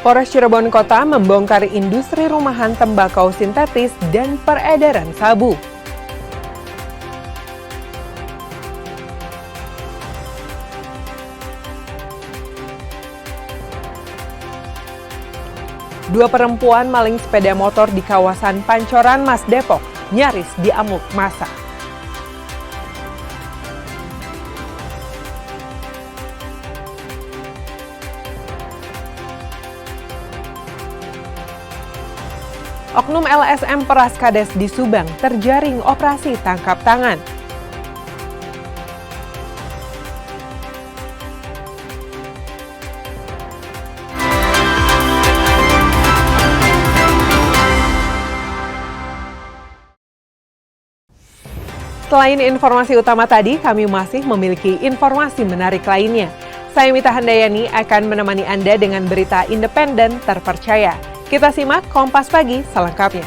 Polres Cirebon Kota membongkar industri rumahan tembakau sintetis dan peredaran sabu. Dua perempuan maling sepeda motor di kawasan Pancoran Mas Depok nyaris diamuk massa. Oknum LSM Peras Kades di Subang terjaring operasi tangkap tangan. Selain informasi utama tadi, kami masih memiliki informasi menarik lainnya. Saya Mita Handayani akan menemani Anda dengan berita independen terpercaya. Kita simak Kompas Pagi selengkapnya.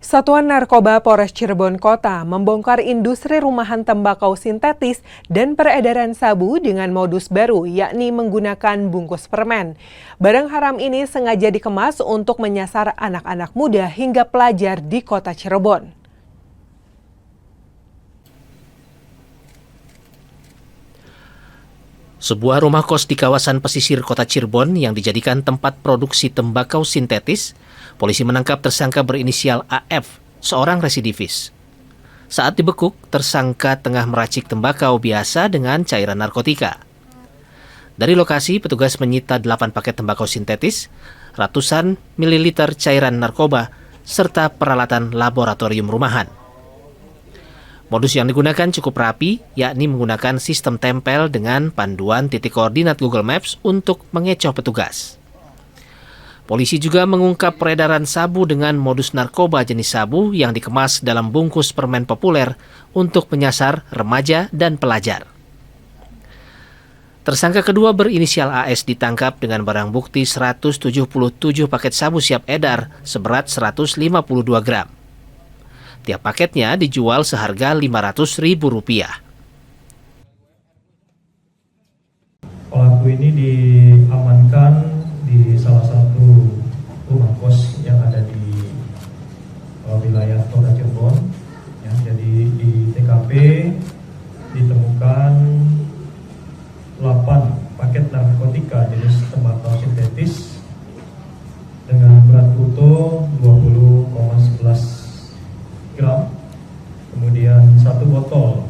Satuan Narkoba Polres Cirebon Kota membongkar industri rumahan tembakau sintetis dan peredaran sabu dengan modus baru, yakni menggunakan bungkus permen. Barang haram ini sengaja dikemas untuk menyasar anak-anak muda hingga pelajar di kota Cirebon. Sebuah rumah kos di kawasan pesisir kota Cirebon yang dijadikan tempat produksi tembakau sintetis, polisi menangkap tersangka berinisial AF, seorang residivis. Saat dibekuk, tersangka tengah meracik tembakau biasa dengan cairan narkotika. Dari lokasi, petugas menyita 8 paket tembakau sintetis, ratusan mililiter cairan narkoba, serta peralatan laboratorium rumahan. Modus yang digunakan cukup rapi, yakni menggunakan sistem tempel dengan panduan titik koordinat Google Maps untuk mengecoh petugas. Polisi juga mengungkap peredaran sabu dengan modus narkoba jenis sabu yang dikemas dalam bungkus permen populer untuk menyasar remaja dan pelajar. Tersangka kedua berinisial AS ditangkap dengan barang bukti 177 paket sabu siap edar seberat 152 gram. Tiap paketnya dijual seharga Rp500.000. Pelaku ini diamankan di salah satu rumah kos yang ada di wilayah Kota Cirebon. Ya, jadi di TKP ditemukan 8 paket narkotika jenis tembakau sintetis dengan berat utuh 20,11 gram, kemudian 1 botol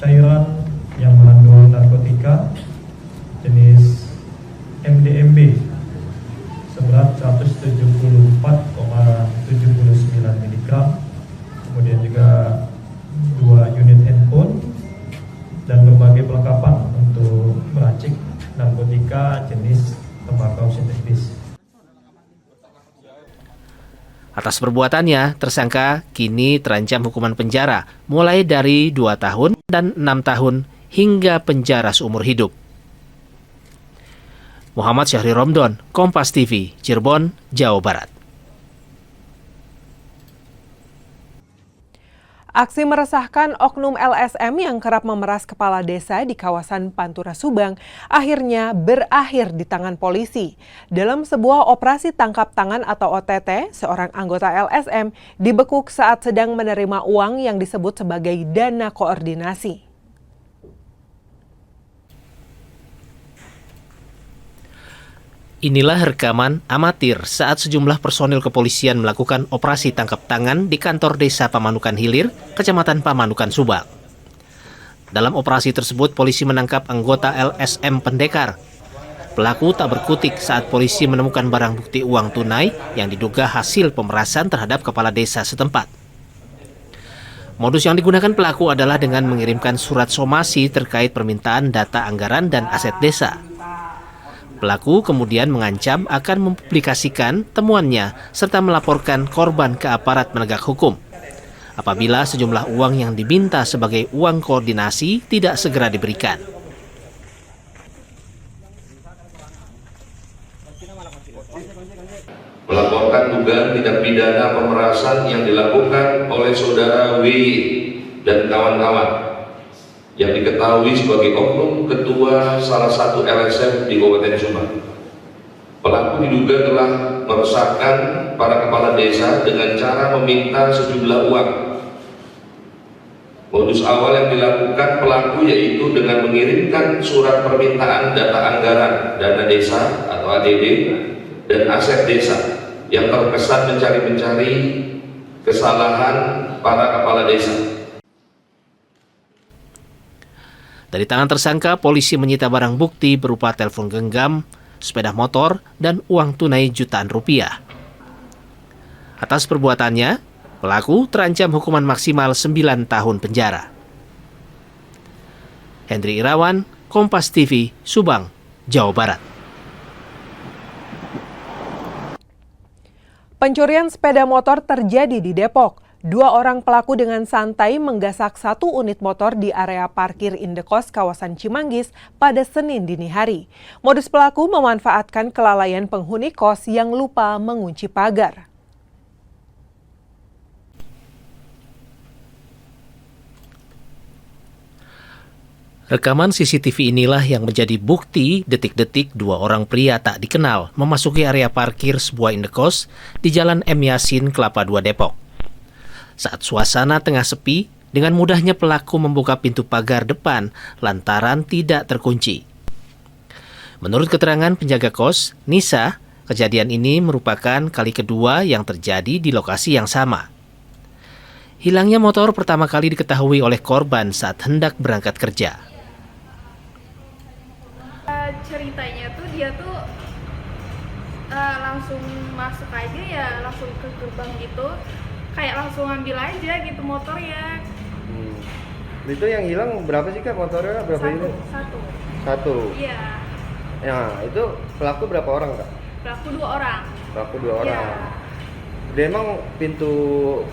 cairan yang mengandung narkotika jenis MDMB seberat 174,79 mg, kemudian juga 2 unit handphone dan berbagai perlengkapan untuk meracik narkotika jenis tembakau sintetis. Atas perbuatannya, tersangka kini terancam hukuman penjara mulai dari 2 tahun dan 6 tahun hingga penjara seumur hidup. Muhammad Syahri Romdon, Kompas TV, Cirebon, Jawa Barat. Aksi meresahkan oknum LSM yang kerap memeras kepala desa di kawasan Pantura Subang akhirnya berakhir di tangan polisi. Dalam sebuah operasi tangkap tangan atau OTT, seorang anggota LSM dibekuk saat sedang menerima uang yang disebut sebagai dana koordinasi. Inilah rekaman amatir saat sejumlah personil kepolisian melakukan operasi tangkap tangan di kantor desa Pamanukan Hilir, Kecamatan Pamanukan, Subang. Dalam operasi tersebut, polisi menangkap anggota LSM Pendekar. Pelaku tak berkutik saat polisi menemukan barang bukti uang tunai yang diduga hasil pemerasan terhadap kepala desa setempat. Modus yang digunakan pelaku adalah dengan mengirimkan surat somasi terkait permintaan data anggaran dan aset desa. Pelaku kemudian mengancam akan mempublikasikan temuannya serta melaporkan korban ke aparat penegak hukum apabila sejumlah uang yang diminta sebagai uang koordinasi tidak segera diberikan. Melaporkan merupakan dugaan tindak pidana pemerasan yang dilakukan oleh saudara W dan kawan-kawan yang diketahui sebagai oknum ketua salah satu LSM di Kabupaten Subang. Pelaku diduga telah meresahkan para kepala desa dengan cara meminta sejumlah uang. Modus awal yang dilakukan pelaku yaitu dengan mengirimkan surat permintaan data anggaran dana desa atau ADD dan aset desa yang terkesan mencari-mencari kesalahan para kepala desa. Dari tangan tersangka, polisi menyita barang bukti berupa telepon genggam, sepeda motor, dan uang tunai jutaan rupiah. Atas perbuatannya, pelaku terancam hukuman maksimal 9 tahun penjara. Hendri Irawan, Kompas TV, Subang, Jawa Barat. Pencurian sepeda motor terjadi di Depok. 2 orang pelaku dengan santai menggasak 1 unit motor di area parkir Indekos kawasan Cimanggis pada Senin dini hari. Modus pelaku memanfaatkan kelalaian penghuni kos yang lupa mengunci pagar. Rekaman CCTV inilah yang menjadi bukti detik-detik 2 orang pria tak dikenal memasuki area parkir sebuah indekos di Jalan M. Yasin, Kelapa II, Depok. Saat suasana tengah sepi, dengan mudahnya pelaku membuka pintu pagar depan lantaran tidak terkunci. Menurut keterangan penjaga kos, Nisa, kejadian ini merupakan kali kedua yang terjadi di lokasi yang sama. Hilangnya motor pertama kali diketahui oleh korban saat hendak berangkat kerja. Ceritanya tuh dia tuh langsung masuk aja ya, langsung ke gerbang gitu, kayak langsung ambil aja gitu motornya. Itu yang hilang berapa sih Kak motornya? Berapa ini? Satu. Iya. Ya, itu pelaku berapa orang Kak? Pelaku 2 orang. Pelaku 2 orang. Iya. Dia emang pintu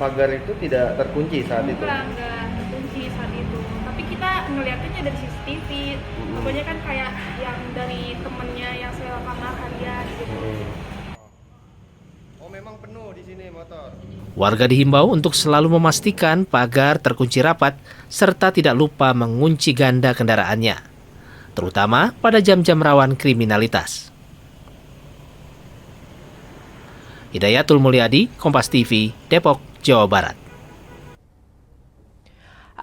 pagar itu tidak terkunci saat itu? Enggak terkunci saat itu. Tapi kita ngeliatnya dari CCTV. Pokoknya kan kayak yang dari temennya yang sewa kamar harian gitu. Oh, memang penuh di sini motor. Warga dihimbau untuk selalu memastikan pagar terkunci rapat serta tidak lupa mengunci ganda kendaraannya, terutama pada jam-jam rawan kriminalitas. Hidayatul Mulyadi, Kompas TV, Depok, Jawa Barat.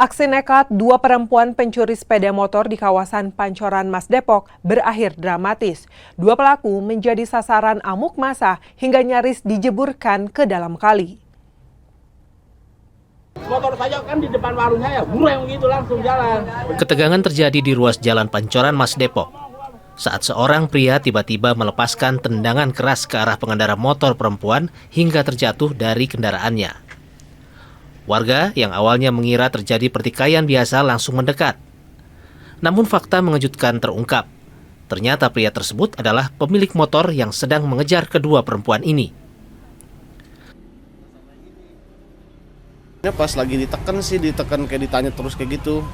Aksi nekat 2 perempuan pencuri sepeda motor di kawasan Pancoran Mas Depok berakhir dramatis. 2 pelaku menjadi sasaran amuk massa hingga nyaris dijeburkan ke dalam kali. Motor saja kan di depan warung saya, bureng gitu langsung jalan. Ketegangan terjadi di ruas Jalan Pancoran Mas Depok saat seorang pria tiba-tiba melepaskan tendangan keras ke arah pengendara motor perempuan hingga terjatuh dari kendaraannya. Warga yang awalnya mengira terjadi pertikaian biasa langsung mendekat. Namun fakta mengejutkan terungkap. Ternyata pria tersebut adalah pemilik motor yang sedang mengejar kedua perempuan ini. Pas lagi ditekan kayak ditanya terus kayak gitu.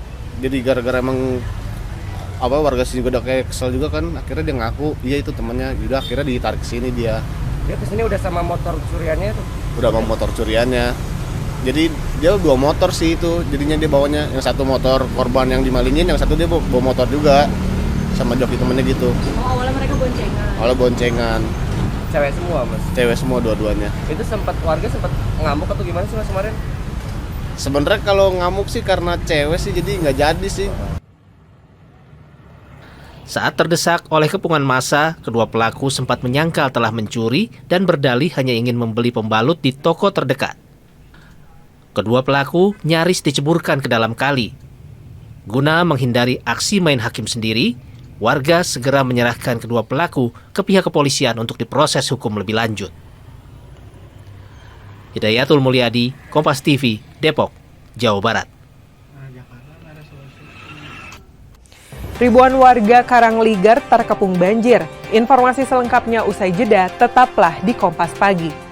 Jadi gara-gara emang warga sini juga udah kayak kesel juga kan, akhirnya dia ngaku iya itu temannya, udah akhirnya ditarik ke sini dia. Dia kesini udah sama motor curiannya tuh? Udah sama motor curiannya. Jadi dia 2 motor sih itu, jadinya dia bawanya yang satu motor korban yang dimalingin, yang satu dia bawa motor juga sama joki temennya gitu. Oh, awalnya mereka boncengan. Awalnya boncengan. Cewek semua Mas? Cewek semua dua-duanya. Itu warga sempat ngamuk atau gimana sih Mas kemarin? Sebenarnya kalau ngamuk sih karena cewek sih, jadi nggak jadi sih. Saat terdesak oleh kepungan massa, kedua pelaku sempat menyangkal telah mencuri dan berdalih hanya ingin membeli pembalut di toko terdekat. Kedua pelaku nyaris diceburkan ke dalam kali. Guna menghindari aksi main hakim sendiri, warga segera menyerahkan kedua pelaku ke pihak kepolisian untuk diproses hukum lebih lanjut. Hidayatul Mulyadi, Kompas TV, Depok, Jawa Barat. Ribuan warga Karangligar terkepung banjir. Informasi selengkapnya usai jeda, tetaplah di Kompas Pagi.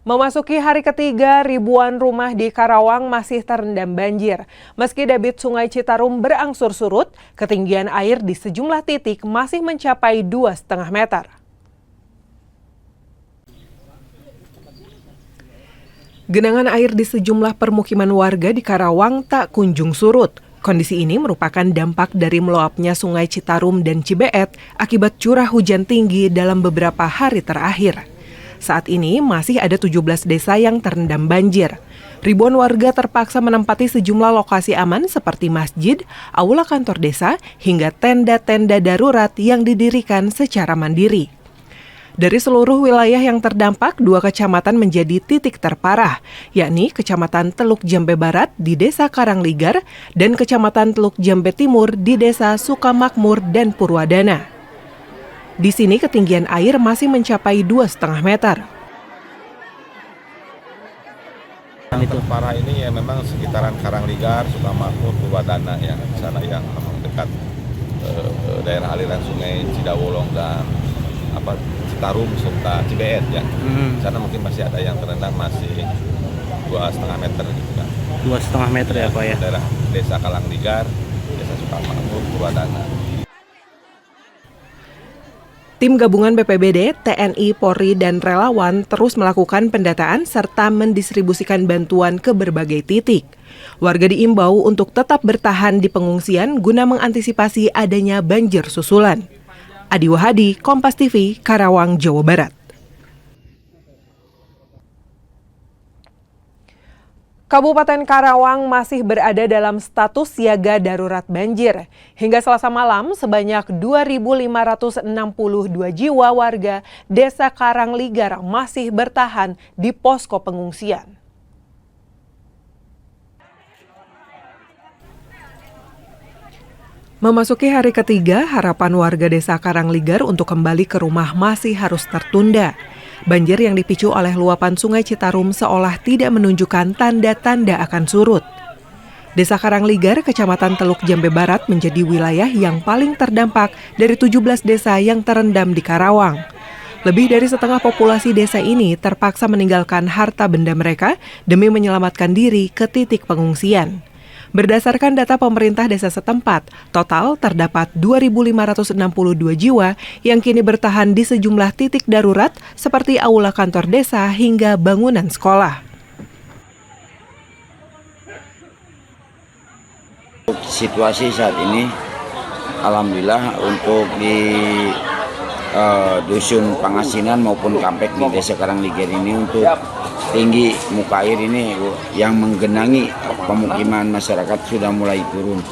Memasuki hari ketiga, ribuan rumah di Karawang masih terendam banjir. Meski debit Sungai Citarum berangsur surut, ketinggian air di sejumlah titik masih mencapai 2,5 meter. Genangan air di sejumlah permukiman warga di Karawang tak kunjung surut. Kondisi ini merupakan dampak dari meluapnya Sungai Citarum dan Cibeet akibat curah hujan tinggi dalam beberapa hari terakhir. Saat ini masih ada 17 desa yang terendam banjir. Ribuan warga terpaksa menempati sejumlah lokasi aman seperti masjid, aula kantor desa, hingga tenda-tenda darurat yang didirikan secara mandiri. Dari seluruh wilayah yang terdampak, 2 kecamatan menjadi titik terparah, yakni Kecamatan Teluk Jambe Barat di Desa Karangligar dan Kecamatan Teluk Jambe Timur di Desa Sukamakmur dan Purwadana. Di sini ketinggian air masih mencapai 2,5 meter. Yang terparah ini ya memang sekitaran Karangligar, Sukamakmur, Purwadana ya, sana yang memang dekat daerah aliran Sungai Cidawolong dan Citarum serta Cibeet ya. Sana mungkin masih ada yang terendam masih 2,5 meter gitu kan. 2,5 meter ya Pak ya. Daerah Desa Karangligar, Desa Sukamakmur, Purwadana. Tim gabungan BPBD, TNI, Polri, dan relawan terus melakukan pendataan serta mendistribusikan bantuan ke berbagai titik. Warga diimbau untuk tetap bertahan di pengungsian guna mengantisipasi adanya banjir susulan. Adi Wahadi, Kompas TV, Karawang, Jawa Barat. Kabupaten Karawang masih berada dalam status siaga darurat banjir. Hingga Selasa malam, sebanyak 2.562 jiwa warga Desa Karangligar masih bertahan di posko pengungsian. Memasuki hari ketiga, harapan warga Desa Karangligar untuk kembali ke rumah masih harus tertunda. Banjir yang dipicu oleh luapan Sungai Citarum seolah tidak menunjukkan tanda-tanda akan surut. Desa Karangligar, Kecamatan Teluk Jambe Barat menjadi wilayah yang paling terdampak dari 17 desa yang terendam di Karawang. Lebih dari setengah populasi desa ini terpaksa meninggalkan harta benda mereka demi menyelamatkan diri ke titik pengungsian. Berdasarkan data pemerintah desa setempat, total terdapat 2.562 jiwa yang kini bertahan di sejumlah titik darurat seperti aula kantor desa hingga bangunan sekolah. Situasi saat ini, alhamdulillah untuk di dusun Pangasinan maupun Kampek di Desa Karangligar ini untuk tinggi muka air ini yang menggenangi pemukiman masyarakat sudah mulai turun.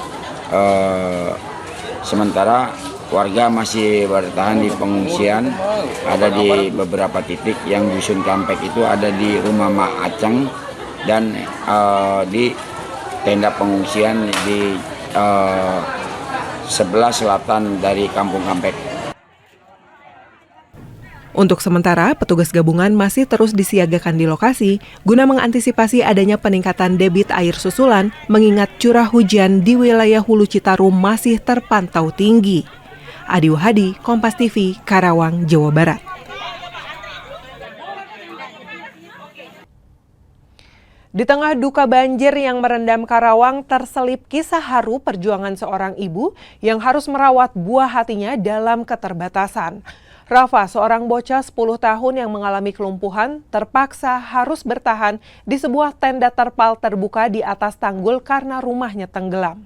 Sementara warga masih bertahan di pengungsian, ada di beberapa titik yang dusun Kampek itu ada di rumah Mak Aceng dan di tenda pengungsian di sebelah selatan dari Kampung Kampek. Untuk sementara, petugas gabungan masih terus disiagakan di lokasi guna mengantisipasi adanya peningkatan debit air susulan mengingat curah hujan di wilayah Hulu Citarum masih terpantau tinggi. Adi Wahadi, Kompas TV, Karawang, Jawa Barat. Di tengah duka banjir yang merendam Karawang, terselip kisah haru perjuangan seorang ibu yang harus merawat buah hatinya dalam keterbatasan. Rafa, seorang bocah 10 tahun yang mengalami kelumpuhan, terpaksa harus bertahan di sebuah tenda terpal terbuka di atas tanggul karena rumahnya tenggelam.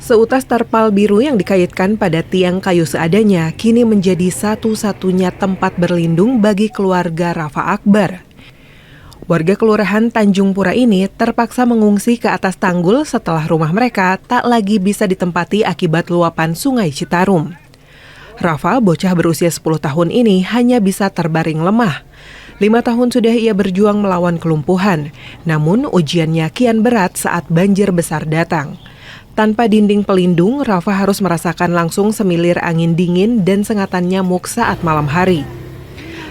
Seutas terpal biru yang dikaitkan pada tiang kayu seadanya, kini menjadi satu-satunya tempat berlindung bagi keluarga Rafa Akbar. Warga Kelurahan Tanjung Pura ini terpaksa mengungsi ke atas tanggul setelah rumah mereka tak lagi bisa ditempati akibat luapan Sungai Citarum. Rafa, bocah berusia 10 tahun ini hanya bisa terbaring lemah. 5 tahun sudah ia berjuang melawan kelumpuhan, namun ujiannya kian berat saat banjir besar datang. Tanpa dinding pelindung, Rafa harus merasakan langsung semilir angin dingin dan sengatan nyamuk saat malam hari.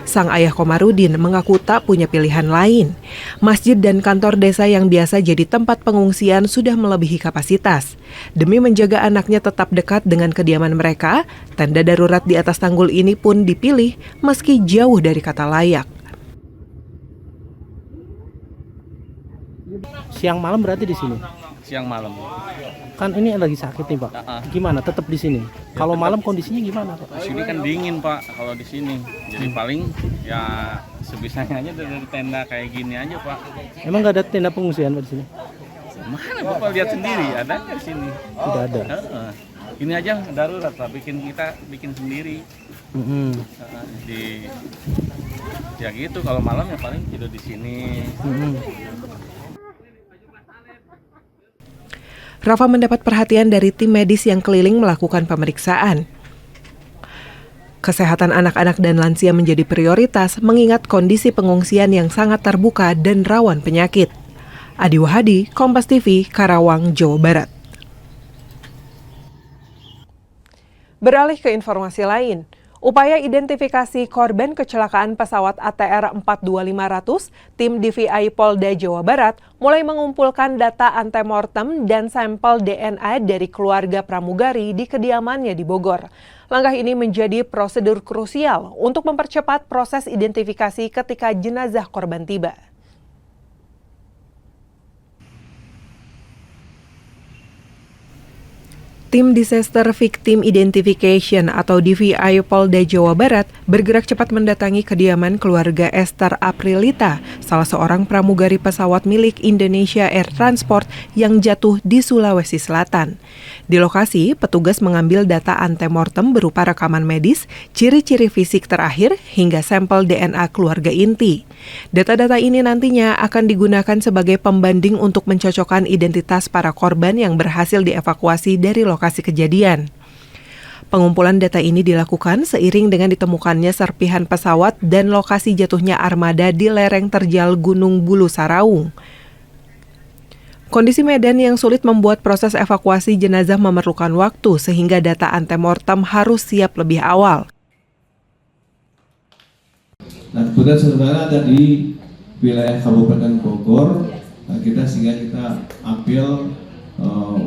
Sang ayah Komarudin mengaku tak punya pilihan lain. Masjid dan kantor desa yang biasa jadi tempat pengungsian sudah melebihi kapasitas. Demi menjaga anaknya tetap dekat dengan kediaman mereka, tenda darurat di atas tanggul ini pun dipilih meski jauh dari kata layak. Siang malam berarti di sini. Siang malam. Kan ini lagi sakit nih, Pak. Gimana? Tetap di sini. Kalau malam kondisinya gimana, Pak? Di sini kan dingin, Pak, kalau di sini. Jadi paling ya sebisanya aja dari tenda kayak gini aja, Pak. Emang nggak ada tenda pengungsian, Pak, di sini? Mana Bapak lihat sendiri, ada nggak di sini? Tidak ada. Ini aja darurat, Pak, kita bikin sendiri. Ya gitu, kalau malam ya paling tidur di sini. Rafa mendapat perhatian dari tim medis yang keliling melakukan pemeriksaan. Kesehatan anak-anak dan lansia menjadi prioritas mengingat kondisi pengungsian yang sangat terbuka dan rawan penyakit. Adi Wahadi, Kompas TV, Karawang, Jawa Barat. Beralih ke informasi lain. Upaya identifikasi korban kecelakaan pesawat ATR 42500, tim DVI Polda Jawa Barat mulai mengumpulkan data antemortem dan sampel DNA dari keluarga pramugari di kediamannya di Bogor. Langkah ini menjadi prosedur krusial untuk mempercepat proses identifikasi ketika jenazah korban tiba. Tim Disaster Victim Identification atau DVI Polda Jawa Barat bergerak cepat mendatangi kediaman keluarga Esther Aprilita, salah seorang pramugari pesawat milik Indonesia Air Transport yang jatuh di Sulawesi Selatan. Di lokasi, petugas mengambil data antemortem berupa rekaman medis, ciri-ciri fisik terakhir, hingga sampel DNA keluarga inti. Data-data ini nantinya akan digunakan sebagai pembanding untuk mencocokkan identitas para korban yang berhasil dievakuasi dari lokasi kejadian. Pengumpulan data ini dilakukan seiring dengan ditemukannya serpihan pesawat dan lokasi jatuhnya armada di lereng terjal Gunung Bulu Saraung. Kondisi medan yang sulit membuat proses evakuasi jenazah memerlukan waktu sehingga data antemortem harus siap lebih awal. Nah, kebetulan sebenarnya ada di wilayah Kabupaten Bogor, sehingga kita ambil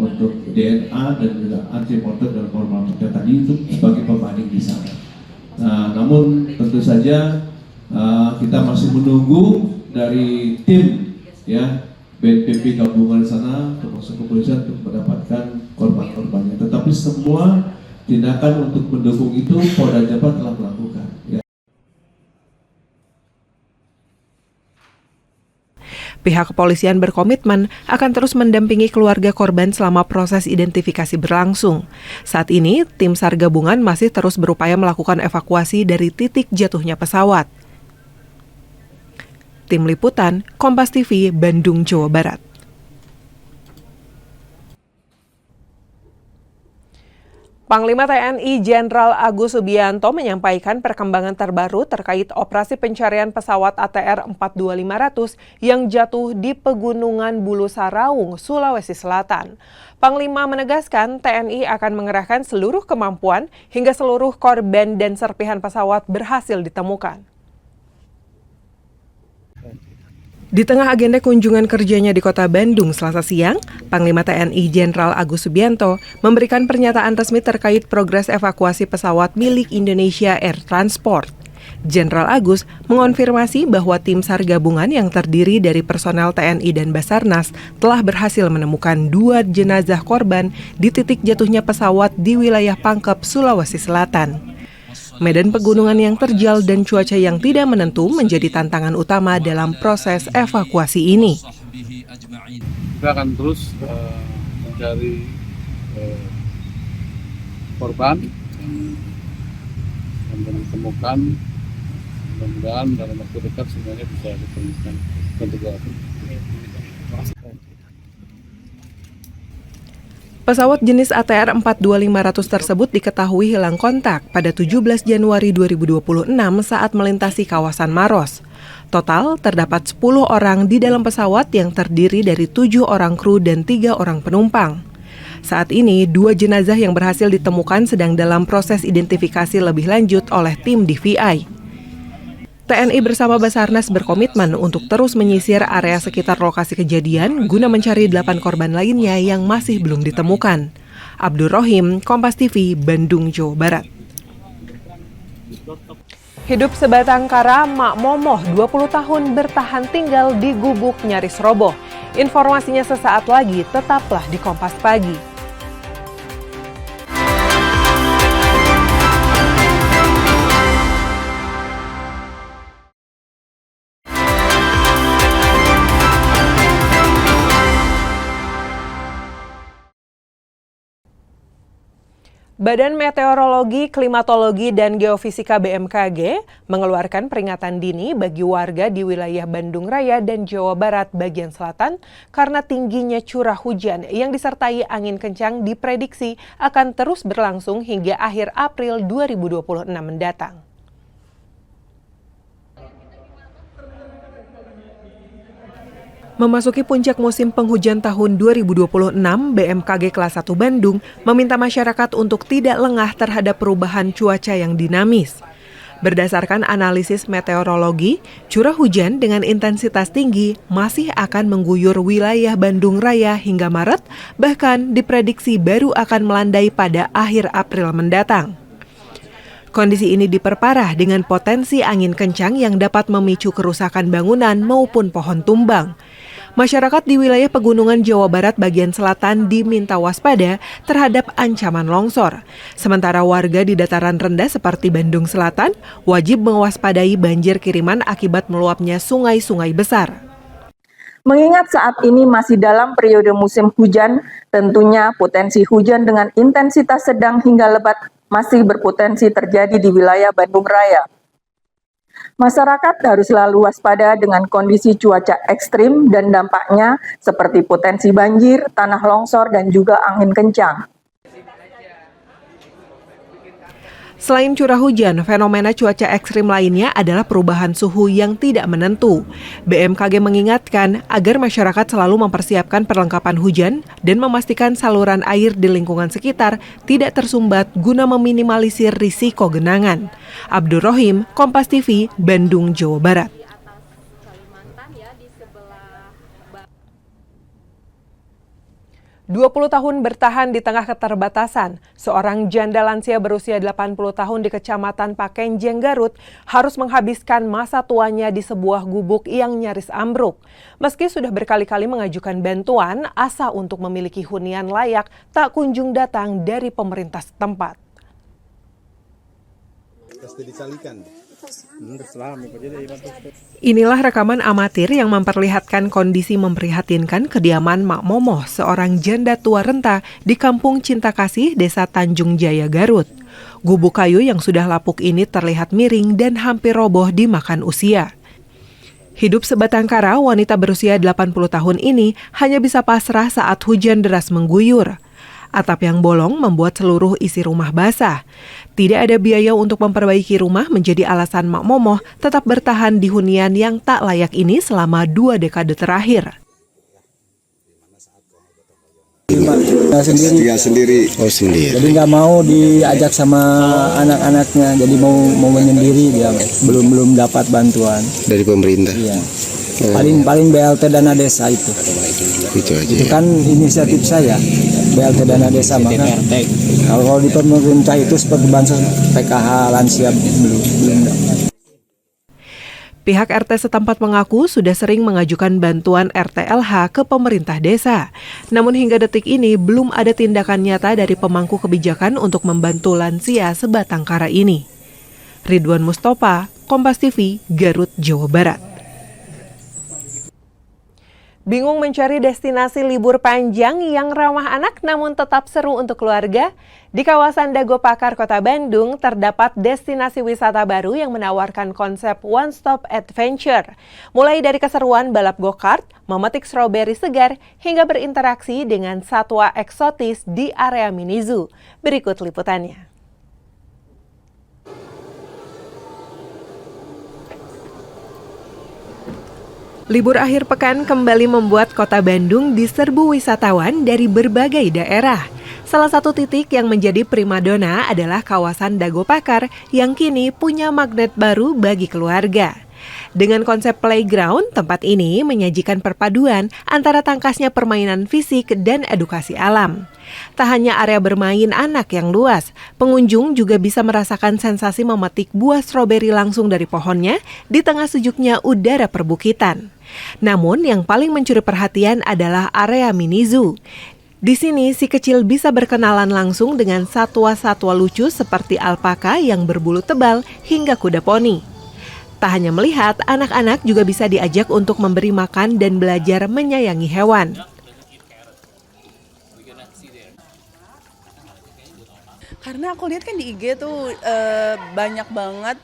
untuk DNA dan juga antemortem dan mortem tadi itu sebagai pembanding di sana. Nah, namun tentu saja kita masih menunggu dari tim BNPB gabungan sana termasuk kepolisian untuk mendapatkan korban-korbannya. Tetapi semua tindakan untuk mendukung itu Polda Jabar telah melakukan. Pihak kepolisian berkomitmen akan terus mendampingi keluarga korban selama proses identifikasi berlangsung. Saat ini, tim SAR gabungan masih terus berupaya melakukan evakuasi dari titik jatuhnya pesawat. Tim Liputan, Kompas TV, Bandung, Jawa Barat. Panglima TNI Jenderal Agus Subianto menyampaikan perkembangan terbaru terkait operasi pencarian pesawat ATR 42500 yang jatuh di Pegunungan Bulu Saraung, Sulawesi Selatan. Panglima menegaskan TNI akan mengerahkan seluruh kemampuan hingga seluruh korban dan serpihan pesawat berhasil ditemukan. Di tengah agenda kunjungan kerjanya di Kota Bandung Selasa siang, Panglima TNI Jenderal Agus Subianto memberikan pernyataan resmi terkait progres evakuasi pesawat milik Indonesia Air Transport. Jenderal Agus mengonfirmasi bahwa tim SAR gabungan yang terdiri dari personel TNI dan Basarnas telah berhasil menemukan 2 jenazah korban di titik jatuhnya pesawat di wilayah Pangkep, Sulawesi Selatan. Medan pegunungan yang terjal dan cuaca yang tidak menentu menjadi tantangan utama dalam proses evakuasi ini. Kita akan terus mencari korban yang ditemukan. Mudah-mudahan dalam waktu dekat semuanya bisa ditemukan. Pesawat jenis ATR 42500 tersebut diketahui hilang kontak pada 17 Januari 2026 saat melintasi kawasan Maros. Total terdapat 10 orang di dalam pesawat yang terdiri dari 7 orang kru dan 3 orang penumpang. Saat ini, 2 jenazah yang berhasil ditemukan sedang dalam proses identifikasi lebih lanjut oleh tim DVI. TNI bersama Basarnas berkomitmen untuk terus menyisir area sekitar lokasi kejadian guna mencari 8 korban lainnya yang masih belum ditemukan. Abdur Rohim, Kompas TV, Bandung, Jawa Barat. Hidup sebatang kara, Mak Momoh 20 tahun bertahan tinggal di gubuk nyaris roboh. Informasinya sesaat lagi, tetaplah di Kompas Pagi. Badan Meteorologi, Klimatologi, dan Geofisika BMKG mengeluarkan peringatan dini bagi warga di wilayah Bandung Raya dan Jawa Barat bagian selatan karena tingginya curah hujan yang disertai angin kencang diprediksi akan terus berlangsung hingga akhir April 2026 mendatang. Memasuki puncak musim penghujan tahun 2026, BMKG Kelas 1 Bandung meminta masyarakat untuk tidak lengah terhadap perubahan cuaca yang dinamis. Berdasarkan analisis meteorologi, curah hujan dengan intensitas tinggi masih akan mengguyur wilayah Bandung Raya hingga Maret, bahkan diprediksi baru akan melandai pada akhir April mendatang. Kondisi ini diperparah dengan potensi angin kencang yang dapat memicu kerusakan bangunan maupun pohon tumbang. Masyarakat di wilayah pegunungan Jawa Barat bagian selatan diminta waspada terhadap ancaman longsor. Sementara warga di dataran rendah seperti Bandung Selatan wajib mewaspadai banjir kiriman akibat meluapnya sungai-sungai besar. Mengingat saat ini masih dalam periode musim hujan, tentunya potensi hujan dengan intensitas sedang hingga lebat masih berpotensi terjadi di wilayah Bandung Raya. Masyarakat harus selalu waspada dengan kondisi cuaca ekstrim dan dampaknya seperti potensi banjir, tanah longsor, dan juga angin kencang. Selain curah hujan, fenomena cuaca ekstrim lainnya adalah perubahan suhu yang tidak menentu. BMKG mengingatkan agar masyarakat selalu mempersiapkan perlengkapan hujan dan memastikan saluran air di lingkungan sekitar tidak tersumbat guna meminimalisir risiko genangan. Abdur Rohim, Kompas TV, Bandung, Jawa Barat. 20 tahun bertahan di tengah keterbatasan, seorang janda lansia berusia 80 tahun di Kecamatan Pakenjeng, Garut, harus menghabiskan masa tuanya di sebuah gubuk yang nyaris ambruk. Meski sudah berkali-kali mengajukan bantuan, asa untuk memiliki hunian layak tak kunjung datang dari pemerintah setempat. Inilah rekaman amatir yang memperlihatkan kondisi memprihatinkan kediaman Mak Momoh, seorang janda tua renta di Kampung Cinta Kasih, Desa Tanjung Jaya, Garut. Gubuk kayu yang sudah lapuk ini terlihat miring dan hampir roboh dimakan usia. Hidup sebatang kara, wanita berusia 80 tahun ini hanya bisa pasrah saat hujan deras mengguyur. Atap yang bolong membuat seluruh isi rumah basah. Tidak ada biaya untuk memperbaiki rumah menjadi alasan Mak Momoh tetap bertahan di hunian yang tak layak ini selama 2 dekade terakhir. Sendiri. Oh, sendiri. Jadi nggak mau diajak sama anak-anaknya, jadi mau menyendiri dia. Belum dapat bantuan dari pemerintah. Iya. Paling BLT dana desa itu. Itu aja. Itu kan inisiatif saya. BLT dana desa maka kalau di pemerintah itu seperti bansos PKH lansia belum dapat. Pihak RT setempat mengaku sudah sering mengajukan bantuan RTLH ke pemerintah desa. Namun hingga detik ini belum ada tindakan nyata dari pemangku kebijakan untuk membantu lansia sebatang kara ini. Ridwan Mustofa, Kompas TV, Garut, Jawa Barat. Bingung mencari destinasi libur panjang yang ramah anak namun tetap seru untuk keluarga? Di kawasan Dago Pakar, Kota Bandung, terdapat destinasi wisata baru yang menawarkan konsep one-stop adventure. Mulai dari keseruan balap go-kart, memetik stroberi segar, hingga berinteraksi dengan satwa eksotis di area mini zoo. Berikut liputannya. Libur akhir pekan kembali membuat kota Bandung diserbu wisatawan dari berbagai daerah. Salah satu titik yang menjadi primadona adalah kawasan Dago Pakar yang kini punya magnet baru bagi keluarga. Dengan konsep playground, tempat ini menyajikan perpaduan antara tangkasnya permainan fisik dan edukasi alam. Tak hanya area bermain anak yang luas, pengunjung juga bisa merasakan sensasi memetik buah stroberi langsung dari pohonnya di tengah sejuknya udara perbukitan. Namun yang paling mencuri perhatian adalah area mini zoo. Di sini si kecil bisa berkenalan langsung dengan satwa-satwa lucu seperti alpaka yang berbulu tebal hingga kuda poni. Tak hanya melihat, anak-anak juga bisa diajak untuk memberi makan dan belajar menyayangi hewan. Karena aku lihat kan di IG tuh banyak banget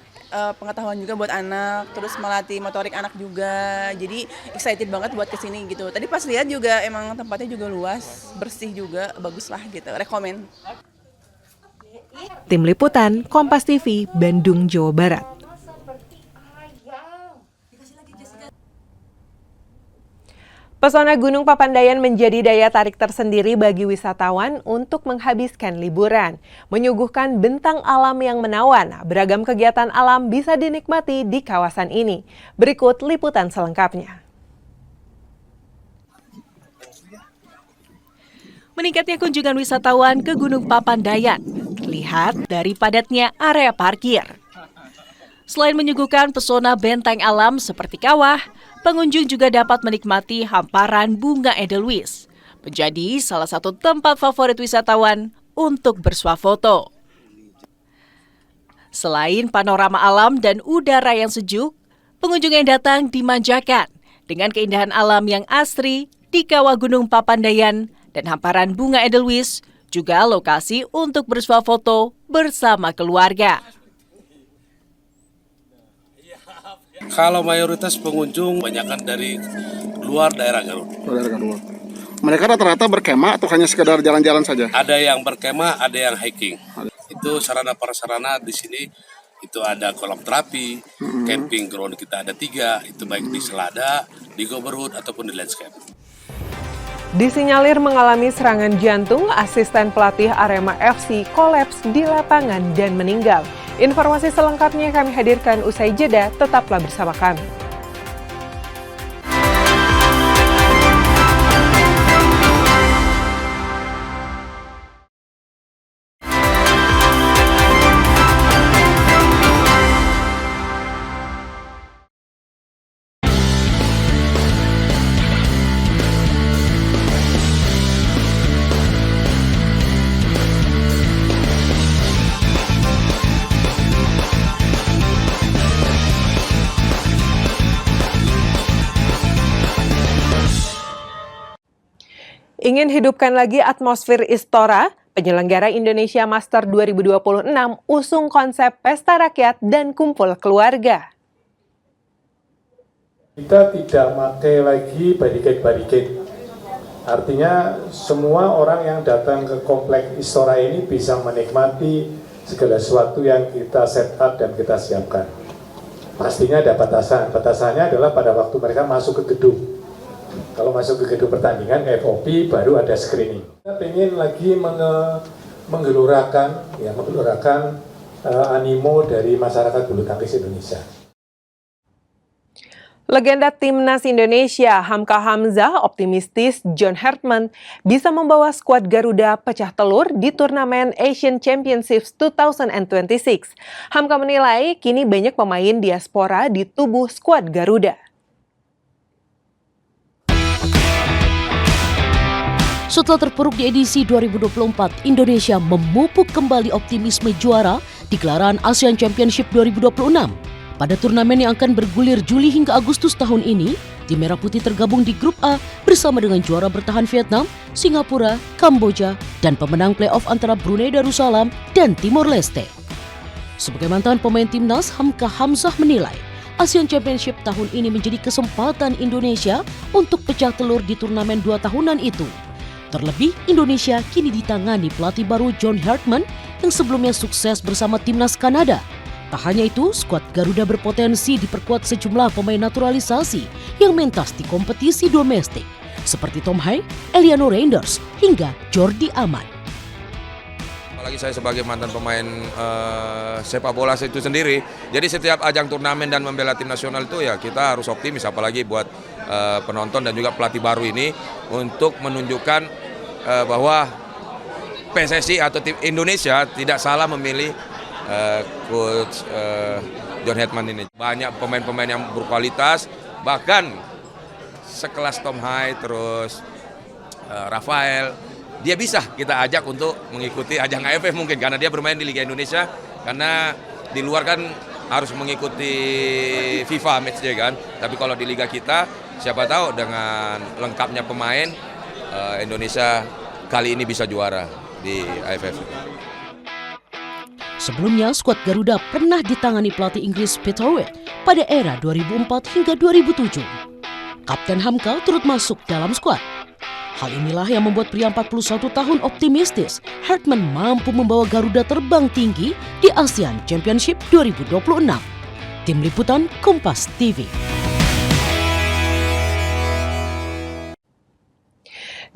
pengetahuan juga buat anak, terus melatih motorik anak juga. Jadi excited banget buat kesini gitu. Tadi pas lihat juga emang tempatnya juga luas, bersih juga, bagus lah gitu. Rekomen. Tim Liputan, Kompas TV, Bandung, Jawa Barat. Pesona Gunung Papandayan menjadi daya tarik tersendiri bagi wisatawan untuk menghabiskan liburan. Menyuguhkan bentang alam yang menawan, beragam kegiatan alam bisa dinikmati di kawasan ini. Berikut liputan selengkapnya. Meningkatnya kunjungan wisatawan ke Gunung Papandayan terlihat dari padatnya area parkir. Selain menyuguhkan pesona bentang alam seperti kawah, pengunjung juga dapat menikmati hamparan bunga edelweiss, menjadi salah satu tempat favorit wisatawan untuk bersuah foto. Selain panorama alam dan udara yang sejuk, pengunjung yang datang dimanjakan dengan keindahan alam yang asri di kawah Gunung Papandayan dan hamparan bunga edelweiss, juga lokasi untuk bersuah foto bersama keluarga. Kalau mayoritas pengunjung banyakkan dari luar daerah Garut. Mereka rata-rata berkemah atau hanya sekedar jalan-jalan saja? Ada yang berkemah, ada yang hiking. Itu sarana prasarana di sini. Itu ada kolam terapi, camping ground kita ada 3. Itu baik di Selada, di Goberhut ataupun di landscape. Disinyalir mengalami serangan jantung, asisten pelatih Arema FC kolaps di lapangan dan meninggal. Informasi selengkapnya kami hadirkan usai jeda, tetaplah bersama kami. Ingin hidupkan lagi atmosfer Istora, penyelenggara Indonesia Master 2026 usung konsep pesta rakyat dan kumpul keluarga. Kita tidak pakai lagi barricade. Artinya semua orang yang datang ke kompleks Istora ini bisa menikmati segala sesuatu yang kita set up dan kita siapkan. Pastinya ada batasan. Batasannya adalah pada waktu mereka masuk ke gedung. Kalau masuk ke gedung pertandingan FOP baru ada screening. Kita ingin lagi menggelurakan animo dari masyarakat bulu tangkis Indonesia. Legenda Timnas Indonesia Hamka Hamzah optimistis John Hartman bisa membawa skuad Garuda pecah telur di turnamen Asian Championships 2026. Hamka menilai kini banyak pemain diaspora di tubuh skuad Garuda. Setelah terpuruk di edisi 2024, Indonesia memupuk kembali optimisme juara di gelaran ASEAN Championship 2026. Pada turnamen yang akan bergulir Juli hingga Agustus tahun ini, tim Merah Putih tergabung di Grup A bersama dengan juara bertahan Vietnam, Singapura, Kamboja, dan pemenang playoff antara Brunei Darussalam dan Timor Leste. Sebagai mantan pemain timnas, Hamka Hamzah menilai ASEAN Championship tahun ini menjadi kesempatan Indonesia untuk pecah telur di turnamen 2 tahunan itu. Terlebih, Indonesia kini ditangani pelatih baru John Hartman yang sebelumnya sukses bersama timnas Kanada. Tak hanya itu, skuad Garuda berpotensi diperkuat sejumlah pemain naturalisasi yang mentas di kompetisi domestik, seperti Tom Hai, Eliano Reinders, hingga Jordi Amat. Apalagi saya sebagai mantan pemain sepak bola itu sendiri, jadi setiap ajang turnamen dan membela tim nasional itu ya kita harus optimis, apalagi buat penonton dan juga pelatih baru ini untuk menunjukkan bahwa PSSI atau tim Indonesia tidak salah memilih coach John Hetman ini. Banyak pemain-pemain yang berkualitas, bahkan sekelas Tom Hai, terus Rafael, dia bisa kita ajak untuk mengikuti ajang AFF mungkin, karena dia bermain di Liga Indonesia, karena di luar kan harus mengikuti FIFA matchday kan, tapi kalau di Liga kita, siapa tahu dengan lengkapnya pemain, Indonesia kali ini bisa juara di AFF. Sebelumnya, skuad Garuda pernah ditangani pelatih Inggris Peter Wade pada era 2004 hingga 2007. Kapten Hamka turut masuk dalam skuad. Hal inilah yang membuat pria 41 tahun optimistis Hartman mampu membawa Garuda terbang tinggi di ASEAN Championship 2026. Tim Liputan Kompas TV.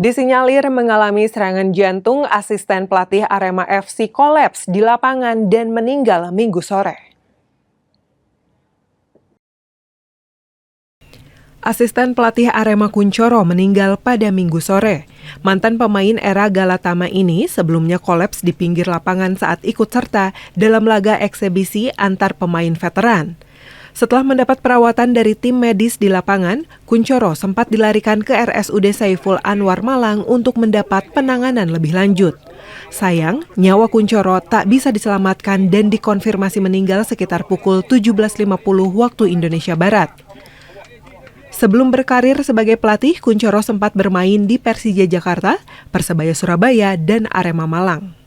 Disinyalir mengalami serangan jantung, asisten pelatih Arema FC kolaps di lapangan dan meninggal Minggu sore. Asisten pelatih Arema Kunchoro meninggal pada Minggu sore. Mantan pemain era Galatama ini sebelumnya kolaps di pinggir lapangan saat ikut serta dalam laga eksebisi antar pemain veteran. Setelah mendapat perawatan dari tim medis di lapangan, Kunchoro sempat dilarikan ke RSUD Saiful Anwar Malang untuk mendapat penanganan lebih lanjut. Sayang, nyawa Kunchoro tak bisa diselamatkan dan dikonfirmasi meninggal sekitar pukul 17.50 waktu Indonesia Barat. Sebelum berkarir sebagai pelatih, Kunchoro sempat bermain di Persija Jakarta, Persebaya Surabaya, dan Arema Malang.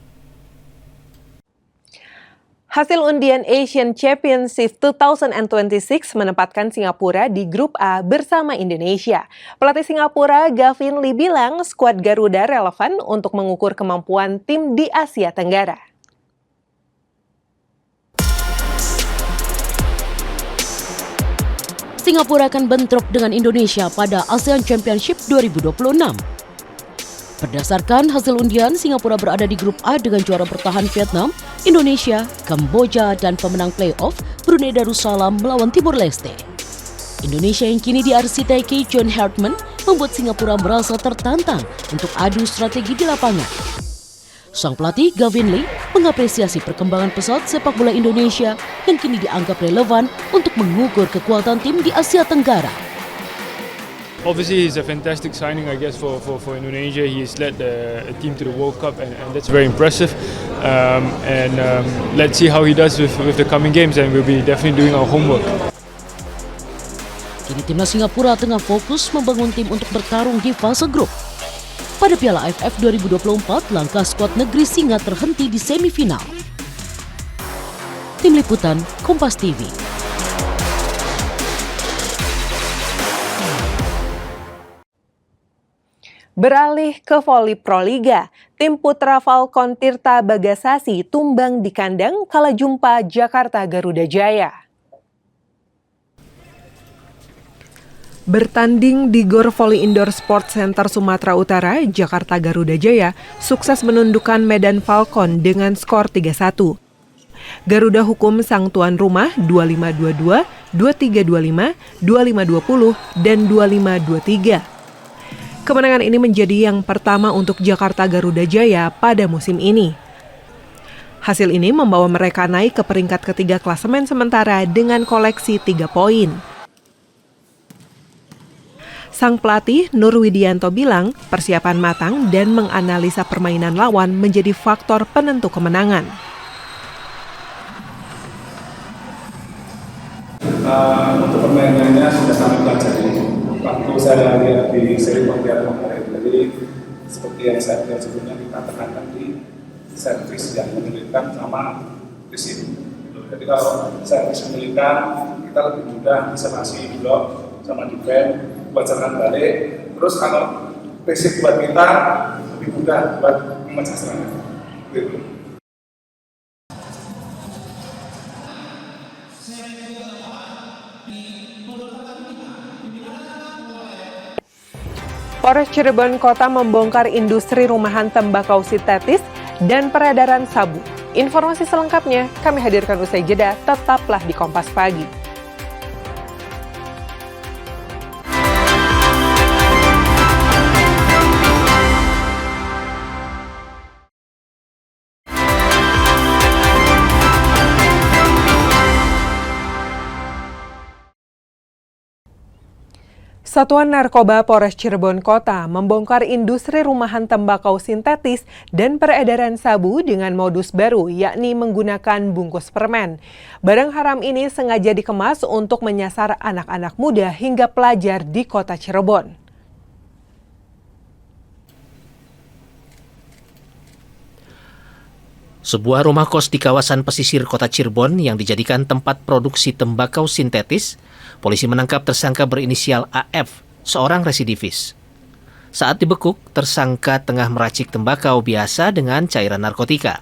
Hasil undian Asian Championship 2026 menempatkan Singapura di grup A bersama Indonesia. Pelatih Singapura Gavin Lee bilang skuad Garuda relevan untuk mengukur kemampuan tim di Asia Tenggara. Singapura akan bentrok dengan Indonesia pada ASEAN Championship 2026. Berdasarkan hasil undian, Singapura berada di grup A dengan juara bertahan Vietnam, Indonesia, Kamboja, dan pemenang playoff Brunei Darussalam melawan Timor Leste. Indonesia yang kini diarsiteki John Hartman membuat Singapura merasa tertantang untuk adu strategi di lapangan. Sang pelatih Gavin Lee mengapresiasi perkembangan pesat sepak bola Indonesia yang kini dianggap relevan untuk mengukur kekuatan tim di Asia Tenggara. Obviously, he's a fantastic signing, I guess, for Indonesia. He's led the team to the World Cup, and that's very impressive. Let's see how he does with the coming games, and we'll be definitely doing our homework. Kini timnas Singapura tengah fokus membangun tim untuk bertarung di fase grup. Pada Piala AFF 2024, langkah skuad negeri Singa terhenti di semifinal. Tim Liputan Kompas TV. Beralih ke voli Proliga, tim putra Falcon Tirta Bagasasi tumbang di kandang kala jumpa Jakarta Garuda Jaya. Bertanding di Gor Volley Indoor Sport Center Sumatera Utara, Jakarta Garuda Jaya sukses menundukkan Medan Falcon dengan skor 3-1. Garuda hukum sang tuan rumah 25-22, 23-25, 25-20, dan 25-23. Kemenangan ini menjadi yang pertama untuk Jakarta Garuda Jaya pada musim ini. Hasil ini membawa mereka naik ke peringkat ketiga klasemen sementara dengan koleksi 3 poin. Sang pelatih Nur Widianto bilang persiapan matang dan menganalisa permainan lawan menjadi faktor penentu kemenangan. Untuk permainannya sudah kami pelajari waktu saya lihat di seri pembiayaan kemarin. Jadi seperti yang saya lihat sebelumnya, kita tekankan di servis yang menyulitkan sama prinsip. Jadi kalau servis menyulitkan, kita lebih mudah bisa kasih blok sama defend buat serangan balik. Terus kalau prinsip buat kita lebih mudah buat memecah serangan. Gitu. Polres Cirebon Kota membongkar industri rumahan tembakau sintetis dan peredaran sabu. Informasi selengkapnya kami hadirkan usai jeda, tetaplah di Kompas Pagi. Satuan Narkoba Polres Cirebon Kota membongkar industri rumahan tembakau sintetis dan peredaran sabu dengan modus baru, yakni menggunakan bungkus permen. Barang haram ini sengaja dikemas untuk menyasar anak-anak muda hingga pelajar di kota Cirebon. Sebuah rumah kos di kawasan pesisir kota Cirebon yang dijadikan tempat produksi tembakau sintetis, polisi menangkap tersangka berinisial AF, seorang residivis. Saat dibekuk, tersangka tengah meracik tembakau biasa dengan cairan narkotika.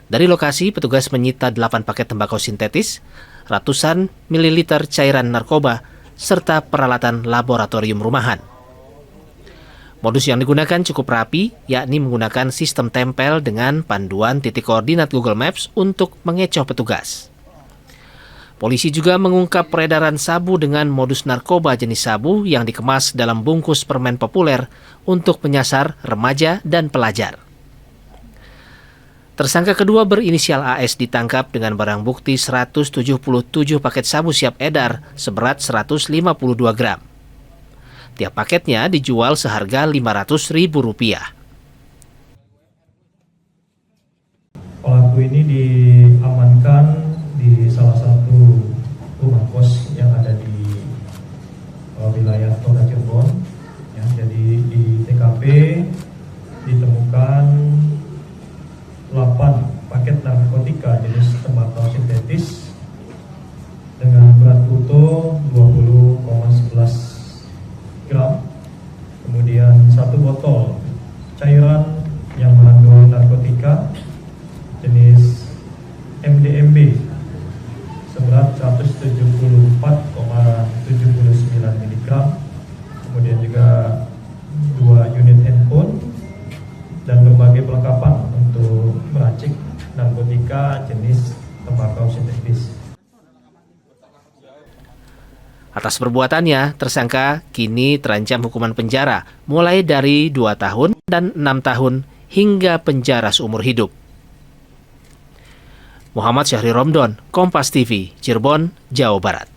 Dari lokasi, petugas menyita 8 paket tembakau sintetis, ratusan mililiter cairan narkoba, serta peralatan laboratorium rumahan. Modus yang digunakan cukup rapi, yakni menggunakan sistem tempel dengan panduan titik koordinat Google Maps untuk mengecoh petugas. Polisi juga mengungkap peredaran sabu dengan modus narkoba jenis sabu yang dikemas dalam bungkus permen populer untuk menyasar remaja dan pelajar. Tersangka kedua berinisial AS ditangkap dengan barang bukti 177 paket sabu siap edar seberat 152 gram. Tiap paketnya dijual seharga Rp500.000. Pelaku ini diamankan di salah satu rumah kos yang ada di wilayah Kota Cirebon. Ya, jadi di TKP ditemukan 8 paket narkotika jenis tembakau sintetis dengan berat utuh 20,11 gram, kemudian 1 botol cairan yang mengandung narkotika jenis MDMB seberat 174,79 mg, kemudian juga 2 unit handphone dan berbagai perlengkapan untuk meracik narkotika jenis tembakau sintetis. Atas perbuatannya, tersangka kini terancam hukuman penjara mulai dari 2 tahun dan 6 tahun hingga penjara seumur hidup. Muhammad Syahri Romdon, Kompas TV, Cirebon, Jawa Barat.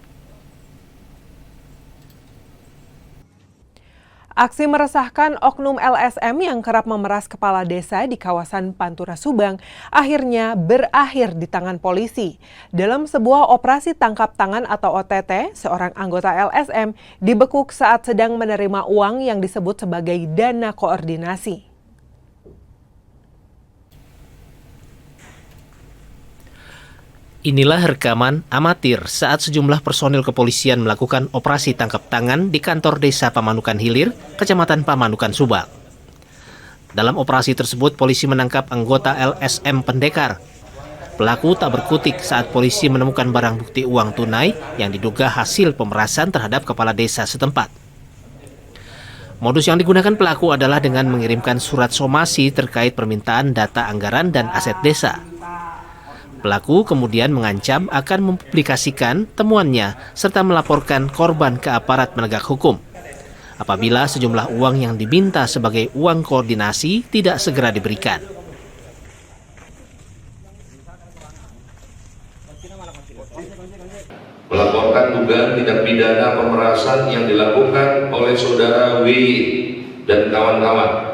Aksi meresahkan oknum LSM yang kerap memeras kepala desa di kawasan Pantura Subang akhirnya berakhir di tangan polisi. Dalam sebuah operasi tangkap tangan atau OTT, seorang anggota LSM dibekuk saat sedang menerima uang yang disebut sebagai dana koordinasi. Inilah rekaman amatir saat sejumlah personil kepolisian melakukan operasi tangkap tangan di kantor desa Pamanukan Hilir, Kecamatan Pamanukan, Subang. Dalam operasi tersebut, polisi menangkap anggota LSM Pendekar. Pelaku tak berkutik saat polisi menemukan barang bukti uang tunai yang diduga hasil pemerasan terhadap kepala desa setempat. Modus yang digunakan pelaku adalah dengan mengirimkan surat somasi terkait permintaan data anggaran dan aset desa. Pelaku kemudian mengancam akan mempublikasikan temuannya serta melaporkan korban ke aparat penegak hukum apabila sejumlah uang yang diminta sebagai uang koordinasi tidak segera diberikan. Melaporkan dugaan tindak pidana pemerasan yang dilakukan oleh saudara W dan kawan-kawan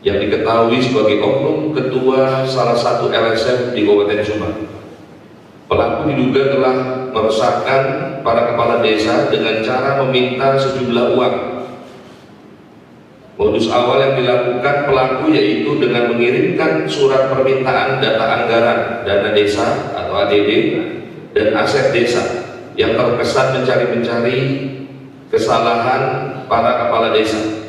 yang diketahui sebagai oknum ketua salah satu LSM di Kabupaten Subang. Pelaku diduga telah meresahkan para kepala desa dengan cara meminta sejumlah uang. Modus awal yang dilakukan pelaku yaitu dengan mengirimkan surat permintaan data anggaran dana desa atau ADD dan aset desa yang terkesan mencari-mencari kesalahan para kepala desa.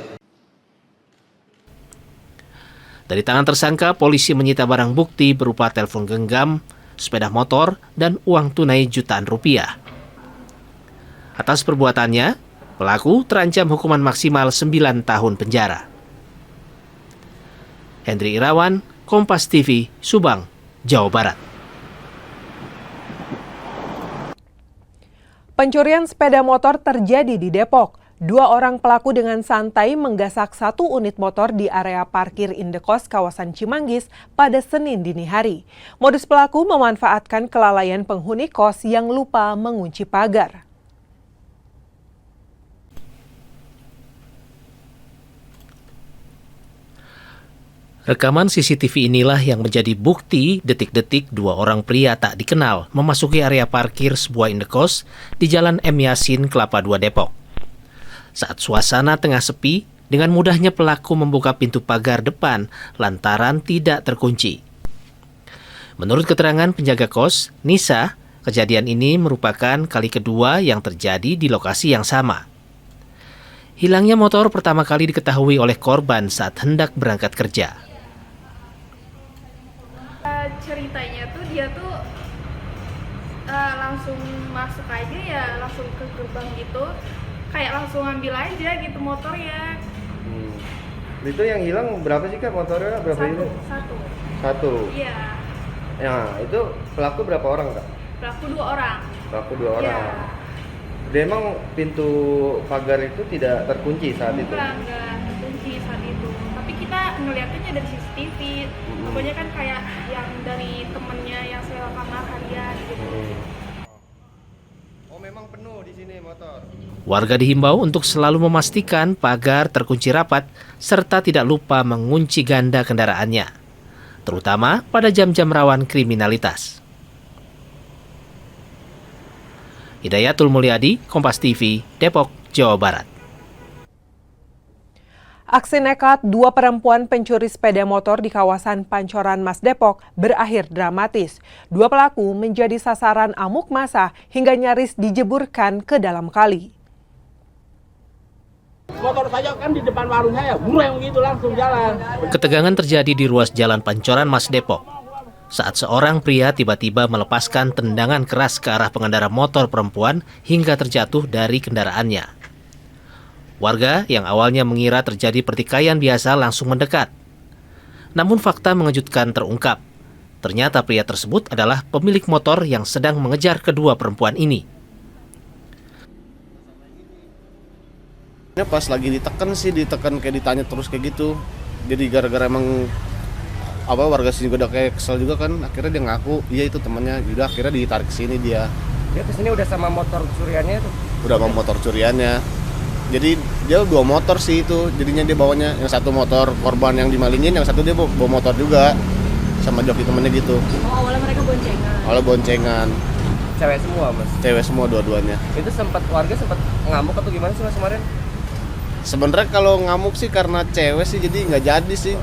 Dari tangan tersangka, polisi menyita barang bukti berupa telepon genggam, sepeda motor, dan uang tunai jutaan rupiah. Atas perbuatannya, Pelaku terancam hukuman maksimal 9 tahun penjara. Hendri Irawan, Kompas TV, Subang, Jawa Barat. Pencurian sepeda motor terjadi di Depok. 2 orang pelaku dengan santai menggasak 1 unit motor di area parkir Indekos kawasan Cimanggis pada Senin dini hari. Modus pelaku memanfaatkan kelalaian penghuni kos yang lupa mengunci pagar. Rekaman CCTV inilah yang menjadi bukti detik-detik 2 orang pria tak dikenal memasuki area parkir sebuah indekos di Jalan M. Yasin, Kelapa II, Depok. Saat suasana tengah sepi, dengan mudahnya pelaku membuka pintu pagar depan lantaran tidak terkunci. Menurut keterangan penjaga kos, Nisa, kejadian ini merupakan kali kedua yang terjadi di lokasi yang sama. Hilangnya motor pertama kali diketahui oleh korban saat hendak berangkat kerja. Ceritanya tuh dia tuh langsung masuk aja ya, langsung ke gerbang gitu, kayak langsung ambil aja gitu motornya. Itu yang hilang berapa sih Kak motornya? Berapa unit? Satu. Iya. Nah itu pelaku berapa orang Kak? Pelaku 2 orang. Pelaku 2 orang. Iya. Dan emang pintu pagar itu tidak terkunci saat itu? Enggak terkunci saat itu. Tapi kita ngeliatnya dari CCTV. Pokoknya kan kayak yang dari temennya yang sewa kamar harian gitu. Oh memang penuh di sini motor. Warga dihimbau untuk selalu memastikan pagar terkunci rapat serta tidak lupa mengunci ganda kendaraannya, terutama pada jam-jam rawan kriminalitas. Hidayatul Mulyadi, Kompas TV, Depok, Jawa Barat. Aksi nekat 2 perempuan pencuri sepeda motor di kawasan Pancoran Mas Depok berakhir dramatis. 2 pelaku menjadi sasaran amuk massa hingga nyaris dijeburkan ke dalam kali. Motor saya kan di depan warung saya, bureng gitu langsung jalan. Ketegangan terjadi di ruas jalan Pancoran Mas Depok saat seorang pria tiba-tiba melepaskan tendangan keras ke arah pengendara motor perempuan hingga terjatuh dari kendaraannya. Warga yang awalnya mengira terjadi pertikaian biasa langsung mendekat. Namun fakta mengejutkan terungkap. Ternyata pria tersebut adalah pemilik motor yang sedang mengejar kedua perempuan ini. Pas lagi ditekan kayak ditanya terus kayak gitu. Jadi gara-gara emang warga sini udah kayak kesel juga kan, akhirnya dia ngaku iya itu temannya. Udah akhirnya ditarik ke sini dia. Dia kesini udah sama motor curiannya itu? Udah sama motor curiannya. Jadi dia 2 motor sih itu, jadinya dia bawanya yang satu motor korban yang dimalingin, yang satu dia bawa motor juga sama joki temennya gitu. Oh awalnya mereka boncengan? Awalnya boncengan. Cewek semua Mas? Cewek semua dua-duanya. Itu warga sempat ngamuk atau gimana sih Mas kemarin? Sebenarnya kalau ngamuk sih karena cewek sih jadi nggak jadi sih.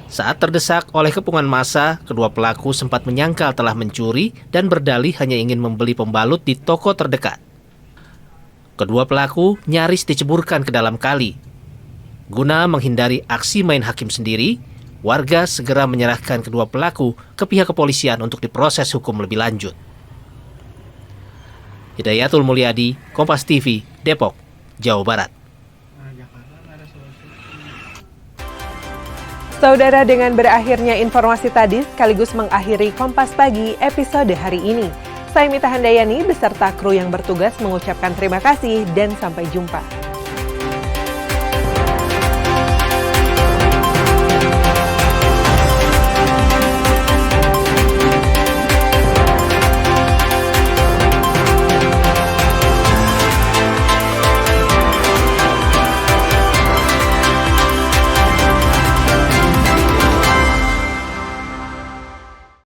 Saat terdesak oleh kepungan massa, kedua pelaku sempat menyangkal telah mencuri dan berdalih hanya ingin membeli pembalut di toko terdekat. Kedua pelaku nyaris diceburkan ke dalam kali. Guna menghindari aksi main hakim sendiri, warga segera menyerahkan kedua pelaku ke pihak kepolisian untuk diproses hukum lebih lanjut. Hidayatul Mulyadi, Kompas TV, Depok, Jawa Barat. Saudara, dengan berakhirnya informasi tadi sekaligus mengakhiri Kompas Pagi episode hari ini. Saya Mita Handayani beserta kru yang bertugas mengucapkan terima kasih dan sampai jumpa.